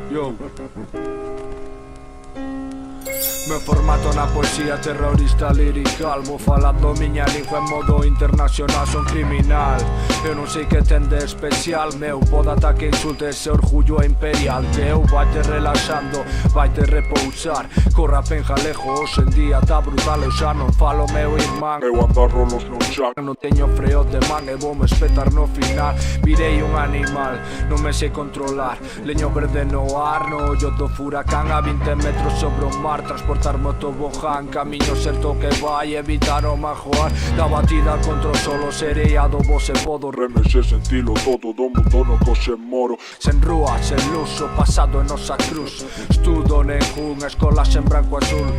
Yo mi ho formato una poesia terrorista lirical. M'ho falat minha língua en modo internacional. Son criminal, eu non sei que ten de especial. Meu pod ataque, insulte ese orgullo imperial teu. Vai-te relaxando, vai-te repousar. Corra pen jalejo, hoxe en día tá brutal. Eu xa non falo meu irmán, eu andar rolos no chan. Non teño freo de man e vou me espetar no final. Virei un animal, non me sei controlar. Leño verde no ar, no ollo do furacán. A 20 metros sobre o mar, transportarme o tobogán. Camiño certo que vai evitar o majoar. Da batida contra o solo sereado, vos e podo remexer, sentilo todo do mundo no coxe moro. Sen rúa, sen luz, o pasado é nosa cruz. Estudo ningún, escolas en branco azul.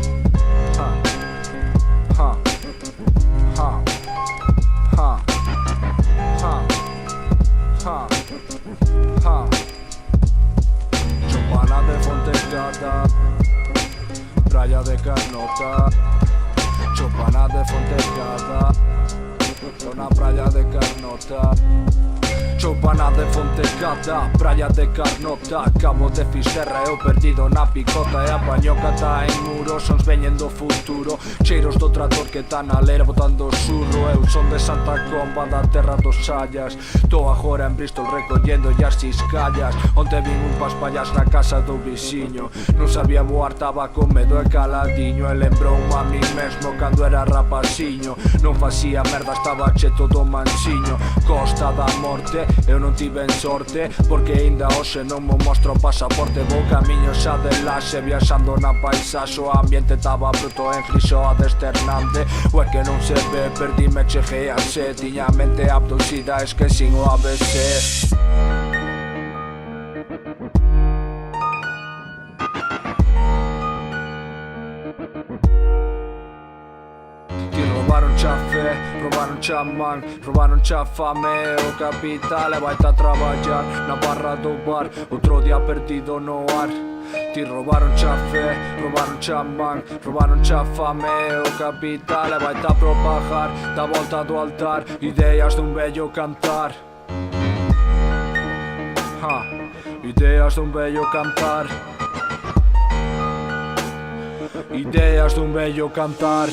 Chopana de Fontecada, Praia de Carnota. Chopana de Fontecada, na praia de Carnota. Chopana de Fontecada, praia de Carnota. Cabo de Fisterra, eu perdido na picota. E a pañoca en muros, sons veñen do futuro. Cheiros do trator que tá na lera botando surro. Eu son de Santa Comba, da terra dos Sallas. Tô agora en Bristol recollendo as ciscallas. Onte vin un paspallas na casa do vixiño. Non sabía voar, taba con medo e caladiño. E lembrou a mí mesmo cando era rapaziño. Non facía merda, estaba cheto do mansiño. Costa da morte, eu non tiven sorte, porque ainda hoxe non mo mostro o pasaporte. Vou camiño xa de laxe, viaxando na paisaxe. O ambiente taba bruto en Grisoa de Esternante. O é que non se ve, perdime, cheguei a se. Tiña a mente abducida, esquecín o ABC. Roubaron xa fe, roubaron xa man, roubaron xa fame. O capital e vai-te a traballar na barra do bar, outro día perdido no ar. Ti roubaron xa fe, roubaron xa man, roubaron xa fame. O capital e vai-te a propagar da volta do altar, ideas dun vello cantar. Ideas dun vello cantar. Ideas dun vello cantar.